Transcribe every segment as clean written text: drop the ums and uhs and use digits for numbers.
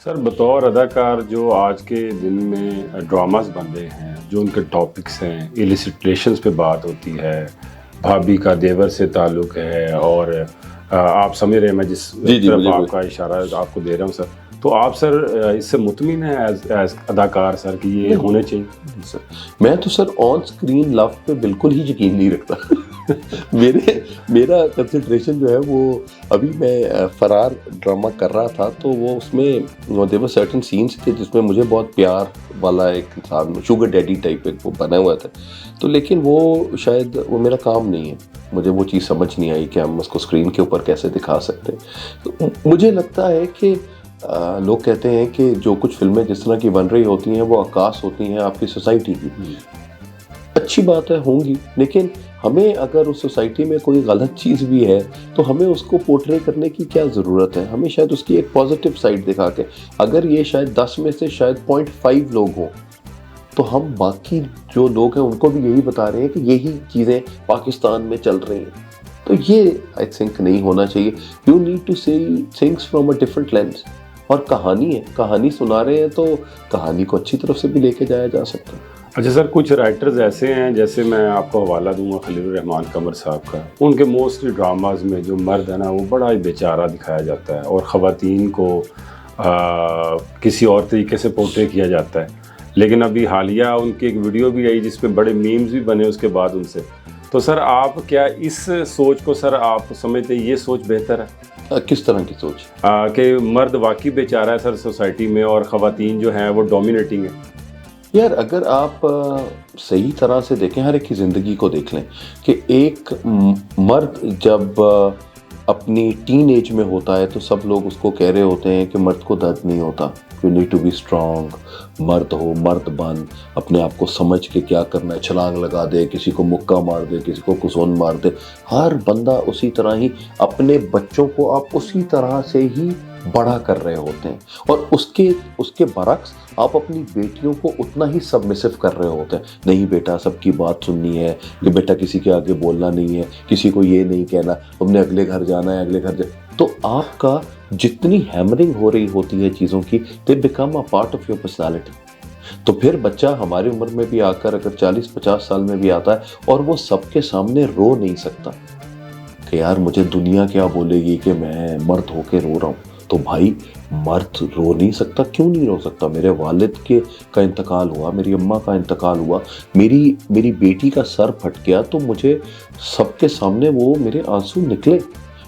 Sir बतौर अदाकार जो आज के दिन में ड्रामास बन रहे हैं, जो उनके टॉपिक्स हैं, इलिसिट रिलेशंस पे बात होती है, भाभी का देवर से ताल्लुक़ है और आप समझ रहे हैं मैं जिस तरफ आपका इशारा आपको दे रहा हूँ सर। तो आप सर इससे मुतमिन हैं एज अदाकार सर कि ये होने चाहिए? सर मैं तो सर ऑन स्क्रीन लव पे बिल्कुल ही यकीन नहीं रखता। मेरा कंसंट्रेशन जो है वो अभी मैं फरार ड्रामा कर रहा था तो वो उसमें देयर वर सर्टेन सीन्स थे जिसमें मुझे बहुत प्यार वाला एक इंसान शुगर डैडी टाइप एक वो बना हुआ था। तो लेकिन वो शायद वो मेरा काम नहीं है, मुझे वो चीज़ समझ नहीं आई कि हम उसको स्क्रीन के ऊपर कैसे दिखा सकते हैं। तो मुझे लगता है कि लोग कहते हैं कि जो कुछ फिल्में जिस तरह की बन रही होती हैं वो अक्कास होती हैं आपकी सोसाइटी की। अच्छी बात है, होंगी, लेकिन हमें अगर उस सोसाइटी में कोई गलत चीज़ भी है तो हमें उसको पोर्ट्रे करने की क्या ज़रूरत है। हमें शायद उसकी एक पॉजिटिव साइड दिखा के, अगर ये शायद 10 में से शायद 0.5 लोग हों तो हम बाकी जो लोग हैं उनको भी यही बता रहे हैं कि यही चीज़ें पाकिस्तान में चल रही हैं। तो ये आई थिंक नहीं होना चाहिए। You need to see things from a different lens. और कहानी है, कहानी सुना रहे हैं तो कहानी को अच्छी तरफ से भी लेके जाया जा सकता है। अच्छा सर, कुछ राइटर्स ऐसे हैं, जैसे मैं आपको हवाला दूंगा खलील रहमान कमर साहब का, उनके मोस्टली ड्रामाज में जो मर्द है ना वो बड़ा ही बेचारा दिखाया जाता है और ख़वातीन को किसी और तरीके से पोर्ट्रे किया जाता है। लेकिन अभी हालिया उनकी एक वीडियो भी आई जिसमें बड़े मीम्स भी बने उसके बाद उनसे। तो सर आप क्या इस सोच को सर आप समझते हैं ये सोच बेहतर है? किस तरह की सोच? कि मर्द वाकई बेचारा है सर सोसाइटी में और ख़वातीन जो हैं वो डोमिनेटिंग है। यार अगर आप सही तरह से देखें, हर एक की ज़िंदगी को देख लें कि एक मर्द जब अपनी टीन एज में होता है तो सब लोग उसको कह रहे होते हैं कि मर्द को दर्द नहीं होता, you need to be strong, मर्द हो, मर्द बन, अपने आप को समझ के क्या करना है, छलांग लगा दे, किसी को मुक्का मार दे, किसी को कुसोन मार दे। हर बंदा उसी तरह ही अपने बच्चों को आप उसी तरह से ही बड़ा कर रहे होते हैं और उसके बरक्स आप अपनी बेटियों को उतना ही सबमिसिव कर रहे होते हैं। नहीं बेटा सबकी बात सुननी है, कि बेटा किसी के आगे बोलना नहीं है, किसी को ये नहीं कहना, तुमने अगले घर जाना है, अगले घर तो आपका जितनी हैमरिंग हो रही होती है चीज़ों की, they become a part of your personality. तो फिर बच्चा हमारी उम्र में भी आकर अगर 40-50 साल में भी आता है और वो सबके सामने रो नहीं सकता कि यार मुझे दुनिया क्या बोलेगी कि मैं मर्द होके रो रहा हूँ, तो भाई मर्द रो नहीं सकता। क्यों नहीं रो सकता? मेरे वालिद का इंतकाल हुआ, मेरी अम्मा का इंतकाल हुआ, मेरी बेटी का सर फट गया, तो मुझे सबके सामने वो मेरे आंसू निकले,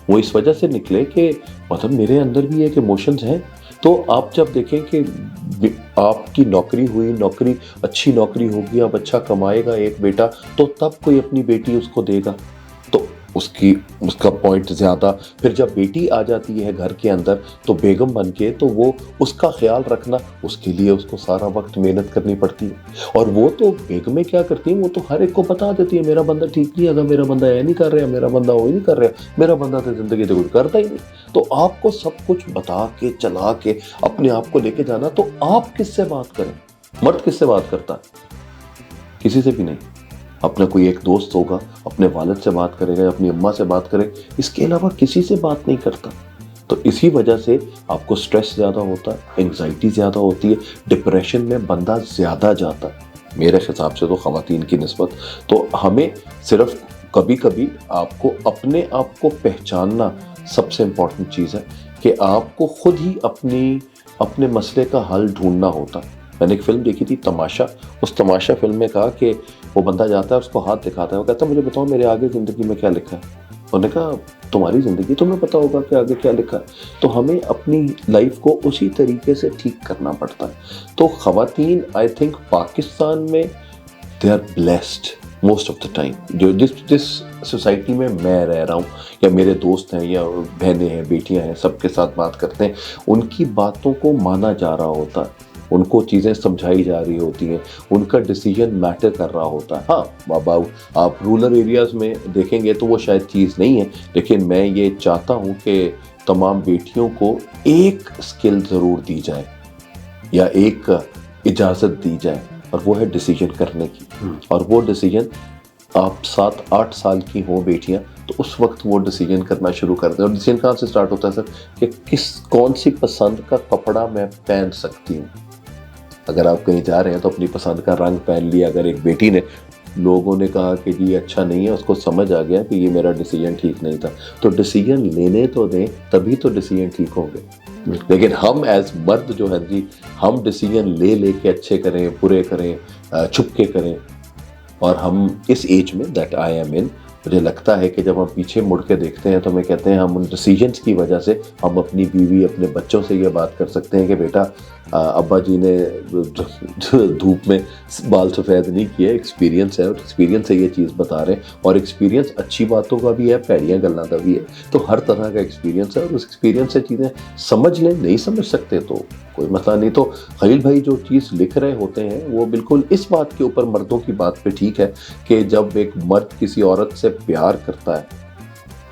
वो इस वजह से निकले कि मतलब मेरे अंदर भी एक इमोशंस हैं। तो आप जब देखें कि आपकी नौकरी हुई, नौकरी अच्छी नौकरी होगी, आप अच्छा कमाएगा एक बेटा, तो तब कोई अपनी बेटी उसको देगा, तो उसका पॉइंट ज़्यादा। फिर जब बेटी आ जाती है घर के अंदर तो बेगम बन के, तो वो उसका ख्याल रखना, उसके लिए उसको सारा वक्त मेहनत करनी पड़ती है। और वो तो बेगमें क्या करती हैं, वो तो हर एक को बता देती है मेरा बंदा ठीक नहीं है, अगर मेरा बंदा ये नहीं कर रहा, मेरा बंदा वो नहीं कर रहा, मेरा बंदा तो ज़िंदगी तो कुछ करता ही नहीं। तो आपको सब कुछ बता के चला के अपने आप को लेके जाना, तो आप किससे बात करें? मर्द किससे बात करता है? किसी से भी नहीं। अपना कोई एक दोस्त होगा, अपने वालिद से बात करेगा, अपनी अम्मा से बात करे, इसके अलावा किसी से बात नहीं करता। तो इसी वजह से आपको स्ट्रेस ज़्यादा होता है, एंग्जाइटी ज़्यादा होती है, डिप्रेशन में बंदा ज़्यादा जाता है मेरे हिसाब से तो ख़वातीन की निस्बत। तो हमें सिर्फ कभी कभी आपको अपने आप को पहचानना सबसे इम्पॉर्टेंट चीज़ है कि आपको खुद ही अपने मसले का हल ढूंढना होता है। मैंने एक फिल्म देखी थी तमाशा, उस तमाशा फिल्म में कहा कि वो बंदा जाता है, उसको हाथ दिखाता है, वो कहता है मुझे बताओ मेरे आगे ज़िंदगी में क्या लिखा है। उन्होंने कहा तुम्हारी ज़िंदगी तुम्हें पता होगा कि आगे क्या लिखा है। तो हमें अपनी लाइफ को उसी तरीके से ठीक करना पड़ता है। तो ख़वातीन आई थिंक पाकिस्तान में they are blessed most of the time. जो जिस सोसाइटी में मैं रह रहा हूँ या मेरे दोस्त हैं या बहनें हैं, बेटियाँ हैं, सबके साथ बात करते हैं, उनकी बातों को माना जा रहा होता है, उनको चीज़ें समझाई जा रही होती हैं, उनका डिसीजन मैटर कर रहा होता है। हाँ बाबा, आप रूरल एरियाज़ में देखेंगे तो वो शायद चीज़ नहीं है, लेकिन मैं ये चाहता हूँ कि तमाम बेटियों को एक स्किल ज़रूर दी जाए या एक इजाज़त दी जाए, और वो है डिसीजन करने की। और वो डिसीजन आप 7-8 साल की हो बेटियां तो उस वक्त वो डिसीजन करना शुरू करते हैं। और डिसीजन कहाँ से स्टार्ट होता है सर, कि कौन सी पसंद का कपड़ा मैं पहन सकती हूँ। अगर आप कहीं जा रहे हैं तो अपनी पसंद का रंग पहन लिया। अगर एक बेटी ने, लोगों ने कहा कि जी अच्छा नहीं है, उसको समझ आ गया कि ये मेरा डिसीजन ठीक नहीं था, तो डिसीजन लेने तो दें, तभी तो डिसीजन ठीक होंगे। लेकिन हम एज मर्द जो है जी, हम डिसीजन लेके अच्छे करें, बुरे करें, छुप के करें। और हम इस एज में दैट आई एम इन, मुझे लगता है कि जब हम पीछे मुड़ के देखते हैं तो हमें कहते हैं हम उन डिसीजंस की वजह से हम अपनी बीवी, अपने बच्चों से ये बात कर सकते हैं कि बेटा अब्बा जी ने धूप में बाल सफ़ेद नहीं किए, एक्सपीरियंस है और एक्सपीरियंस से ये चीज़ बता रहे हैं। और एक्सपीरियंस अच्छी बातों का भी है, पैड़ियाँ गल्लां का भी है, तो हर तरह का एक्सपीरियंस है और उस एक्सपीरियंस से चीज़ें समझ लें। नहीं समझ सकते तो कोई मसला नहीं। तो खलील भाई जो चीज़ लिख रहे होते हैं वो बिल्कुल इस बात के ऊपर, मर्दों की बात पे ठीक है कि जब एक मर्द किसी औरत से प्यार करता है,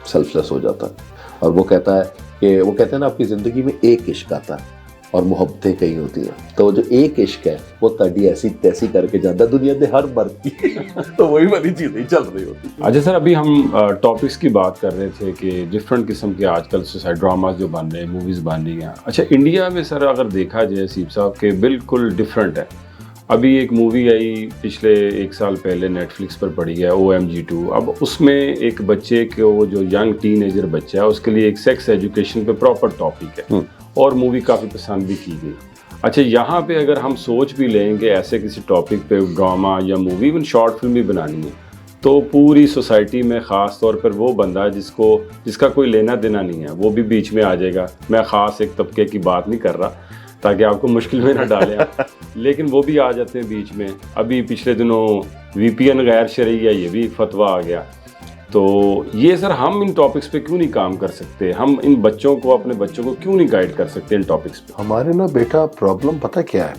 सेल्फलेस हो जाता है। और वो कहता है कि, वो कहते हैं ना, आपकी ज़िंदगी में एक इश्क आता है और मोहब्बतें कई होती हैं, तो जो एक इश्क है वो तड़ी ऐसी तैसी करके जाता है दुनिया के हर मर्द की तो वही वाली चीज़ें चल रही होती। अच्छा सर, अभी हम टॉपिक्स की बात कर रहे थे कि डिफरेंट किस्म के आजकल सोसाइट ड्रामाज जो बन रहे हैं, मूवीज़ बन रही हैं। अच्छा, इंडिया में सर अगर देखा जाए सीप साहब के बिल्कुल डिफरेंट है। अभी एक मूवी आई पिछले 1 साल पहले नेटफ्लिक्स पर पड़ी है, OMG2। अब उसमें एक बच्चे को, जो यंग टीनेजर बच्चा है, उसके लिए एक सेक्स एजुकेशन पे प्रॉपर टॉपिक है और मूवी काफ़ी पसंद भी की गई। अच्छा, यहाँ पे अगर हम सोच भी लेंगे ऐसे किसी टॉपिक पे ड्रामा या मूवी, इवन शॉर्ट फिल्म भी बनानी है, तो पूरी सोसाइटी में ख़ास तौर पर वो बंदा जिसका कोई लेना देना नहीं है, वो भी बीच में आ जाएगा। मैं ख़ास एक तबके की बात नहीं कर रहा ताकि आपको मुश्किल में ना डालें आप, लेकिन वो भी आ जाते हैं बीच में। अभी पिछले दिनों VPN गैर शरई है, ये भी फतवा आ गया। तो ये सर, हम इन टॉपिक्स पे क्यों नहीं काम कर सकते? हम इन बच्चों को, अपने बच्चों को क्यों नहीं गाइड कर सकते इन टॉपिक्स पे? हमारे ना बेटा प्रॉब्लम पता क्या है,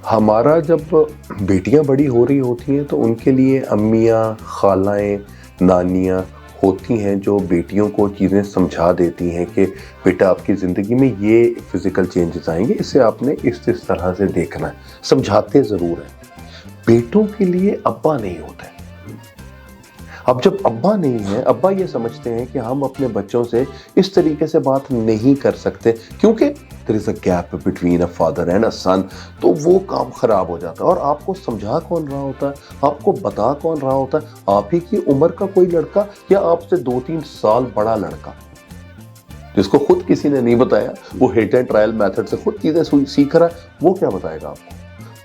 हमारा जब बेटियां बड़ी हो रही होती हैं तो उनके लिए अम्मियाँ, खालाएँ, नानियाँ होती हैं जो बेटियों को चीज़ें समझा देती हैं कि बेटा आपकी ज़िंदगी में ये फिज़िकल चेंजेस आएंगे, इसे आपने इस तरह से देखना है, समझाते ज़रूर हैं। बेटों के लिए अब्बा नहीं होता है। अब जब अब्बा नहीं है, अब्बा ये समझते हैं कि हम अपने बच्चों से इस तरीके से बात नहीं कर सकते क्योंकि there is a gap between a father and a son, तो वो काम खराब हो जाता है। और आपको समझा कौन रहा होता है, आपको बता कौन रहा होता है? आप ही की उम्र का कोई लड़का या आपसे 2-3 साल बड़ा लड़का, जिसको खुद किसी ने नहीं बताया, वो हिट एंड ट्रायल मेथड से खुद चीज़ें सीख रहा है, वो क्या बताएगा आपको?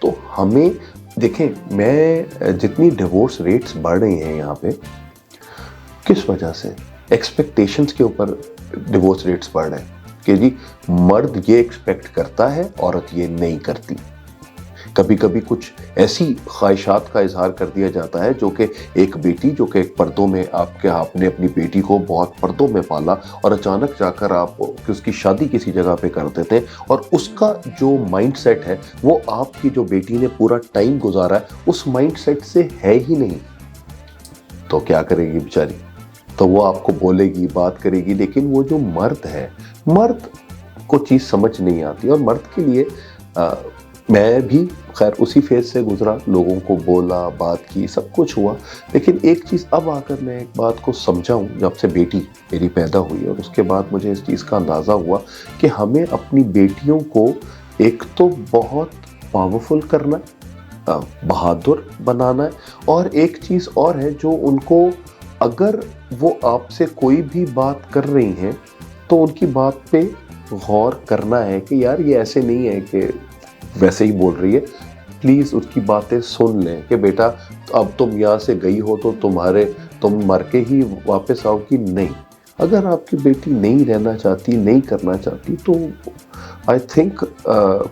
तो हमें देखें, मैं जितनी डिवोर्स रेट्स बढ़ रही हैं यहाँ पे, किस वजह से? एक्सपेक्टेशंस के ऊपर डिवोर्स रेट्स बढ़ रहे हैं कि जी मर्द ये एक्सपेक्ट करता है, औरत ये नहीं करती। कभी कभी कुछ ऐसी ख्वाहिशात का इजहार कर दिया जाता है जो कि एक बेटी, जो कि एक पर्दों में, आपने अपनी बेटी को बहुत पर्दों में पाला और अचानक जाकर आप उसकी शादी किसी जगह पे कर देते हैं और उसका जो माइंडसेट है वो आपकी जो बेटी ने पूरा टाइम गुजारा है उस माइंडसेट से है ही नहीं। तो क्या करेगी बेचारी? तो वो आपको बोलेगी, बात करेगी, लेकिन वो जो मर्द है, मर्द को चीज़ समझ नहीं आती। और मर्द के लिए मैं भी खैर उसी फेज से गुजरा, लोगों को बोला, बात की, सब कुछ हुआ, लेकिन एक चीज़ अब आकर मैं एक बात को समझा हूँ, जब से बेटी मेरी पैदा हुई और उसके बाद मुझे इस चीज़ का अंदाज़ा हुआ कि हमें अपनी बेटियों को एक तो बहुत पावरफुल करना, बहादुर बनाना है, और एक चीज़ और है जो उनको, अगर वो आपसे कोई भी बात कर रही हैं तो उनकी बात पे गौर करना है कि यार ये ऐसे नहीं है कि वैसे ही बोल रही है, प्लीज़ उसकी बातें सुन लें कि बेटा अब तुम यहाँ से गई हो तो तुम मर के ही वापस आओगी नहीं। अगर आपकी बेटी नहीं रहना चाहती, नहीं करना चाहती, तो आई थिंक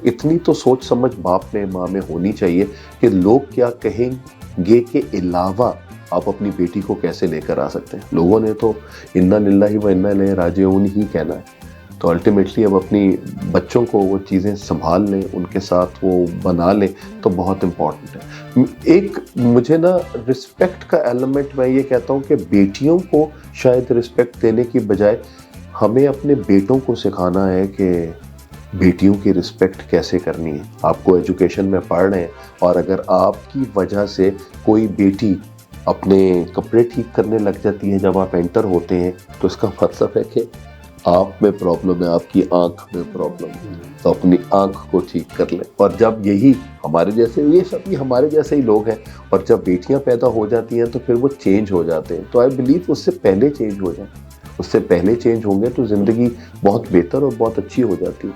इतनी तो सोच समझ बाप में, माँ में होनी चाहिए कि लोग क्या कहेंगे के अलावा आप अपनी बेटी को कैसे लेकर आ सकते हैं। लोगों ने तो इन्ना लिल्लाहि व इन्ना इलैहि राजिऊन ही कहना है। तो अल्टीमेटली अब अपनी बच्चों को वो चीज़ें संभाल लें, उनके साथ वो बना लें, तो बहुत इम्पॉर्टेंट है। एक मुझे ना रिस्पेक्ट का एलिमेंट, मैं ये कहता हूँ कि बेटियों को शायद रिस्पेक्ट देने की बजाय हमें अपने बेटों को सिखाना है कि बेटियों की रिस्पेक्ट कैसे करनी है। आपको एजुकेशन में पढ़ रहे हैं और अगर आपकी वजह से कोई बेटी अपने कपड़े ठीक करने लग जाती है जब आप एंटर होते हैं, तो इसका मतलब है कि आप में प्रॉब्लम है, आपकी आंख में प्रॉब्लम है, तो अपनी आंख को ठीक कर लें। और जब यही हमारे जैसे, ये सभी हमारे जैसे ही लोग हैं, और जब बेटियां पैदा हो जाती हैं तो फिर वो चेंज हो जाते हैं। तो आई बिलीव उससे पहले चेंज हो जाए, उससे पहले चेंज होंगे तो ज़िंदगी बहुत बेहतर और बहुत अच्छी हो जाती है।